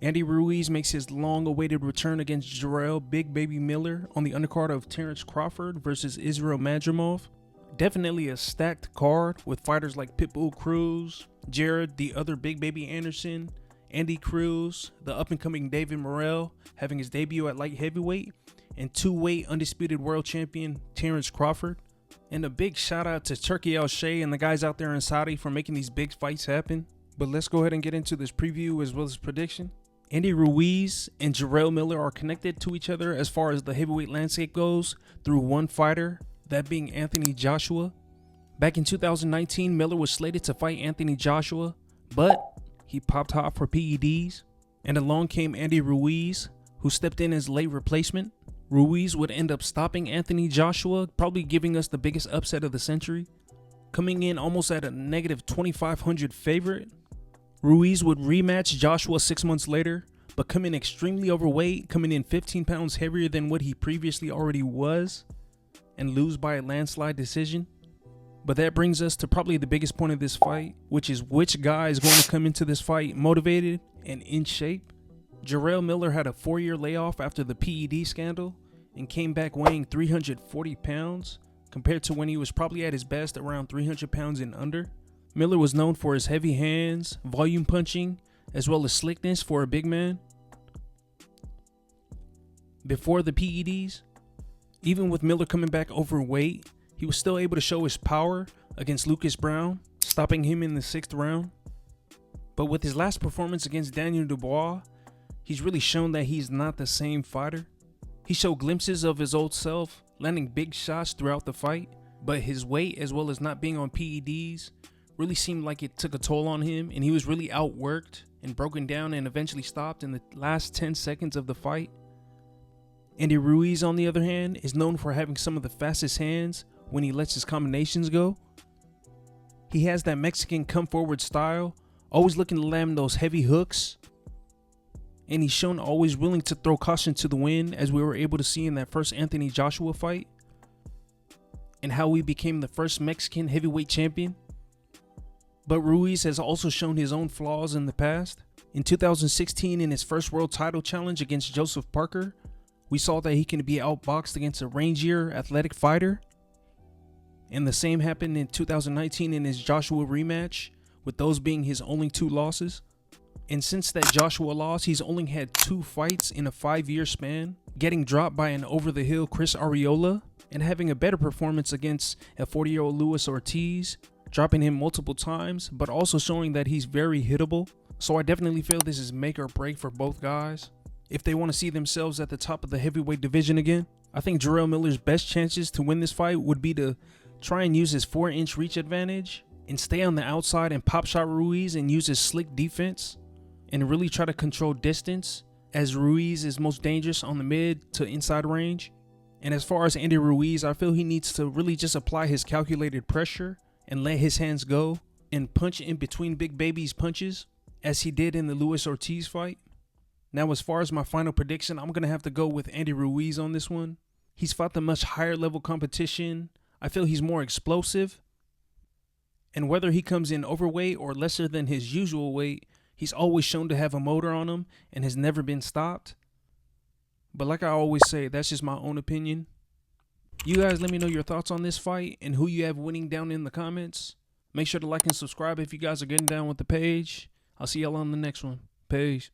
Andy Ruiz makes his long-awaited return against Jarrell Big Baby Miller on the undercard of Terence Crawford versus Israel Madrimov. Definitely a stacked card with fighters like Pitbull Cruz, Jared the other Big Baby Anderson, Andy Cruz, the up-and-coming David Morrell having his debut at light heavyweight, and two-weight undisputed world champion Terence Crawford. And a big shout out to Turkey El Shea and the guys out there in Saudi for making these big fights happen. But let's go ahead and get into this preview as well as prediction. Andy Ruiz and Jarrell Miller are connected to each other as far as the heavyweight landscape goes through one fighter, that being Anthony Joshua. Back in 2019, Miller was slated to fight Anthony Joshua, but he popped hot for PEDs, and along came Andy Ruiz, who stepped in as late replacement. Ruiz would end up stopping Anthony Joshua, probably giving us the biggest upset of the century, coming in almost at a negative 2,500 favorite. Ruiz would rematch Joshua 6 months later, but come in extremely overweight, coming in 15 pounds heavier than what he previously already was, and lose by a landslide decision. But that brings us to probably the biggest point of this fight, which is which guy is going to come into this fight motivated and in shape. Jarrell Miller had a 4-year layoff after the PED scandal and came back weighing 340 pounds compared to when he was probably at his best around 300 pounds and under. Miller was known for his heavy hands, volume punching, as well as slickness for a big man. Before the PEDs, even with Miller coming back overweight, he was still able to show his power against Lucas Brown, stopping him in the 6th round. But with his last performance against Daniel Dubois, he's really shown that he's not the same fighter. He showed glimpses of his old self, landing big shots throughout the fight, but his weight as well as not being on PEDs really seemed like it took a toll on him, and he was really outworked and broken down and eventually stopped in the last 10 seconds of the fight. Andy Ruiz, on the other hand, is known for having some of the fastest hands when he lets his combinations go. He has that Mexican come forward style, always looking to land those heavy hooks, and he's shown always willing to throw caution to the wind, as we were able to see in that first Anthony Joshua fight, and how he became the first Mexican heavyweight champion. But Ruiz has also shown his own flaws in the past. In 2016, in his first world title challenge against Joseph Parker, we saw that he can be outboxed against a rangier, athletic fighter. And the same happened in 2019 in his Joshua rematch, with those being his only 2 losses. And since that Joshua loss, he's only had 2 fights in a 5-year span, getting dropped by an over-the-hill Chris Arreola, and having a better performance against a 40-year-old Luis Ortiz, dropping him multiple times, but also showing that he's very hittable. So I definitely feel this is make or break for both guys if they want to see themselves at the top of the heavyweight division again. I think Jarrell Miller's best chances to win this fight would be to try and use his 4-inch reach advantage and stay on the outside and pop shot Ruiz and use his slick defense and really try to control distance, as Ruiz is most dangerous on the mid to inside range. And as far as Andy Ruiz, I feel he needs to really just apply his calculated pressure and let his hands go and punch in between Big Baby's punches, as he did in the Luis Ortiz fight. Now, as far as my final prediction, I'm going to have to go with Andy Ruiz on this one. He's fought the much higher level competition. I feel he's more explosive. And whether he comes in overweight or lesser than his usual weight, he's always shown to have a motor on him and has never been stopped. But like I always say, that's just my own opinion. You guys let me know your thoughts on this fight and who you have winning down in the comments. Make sure to like and subscribe if you guys are getting down with the page. I'll see y'all on the next one. Peace.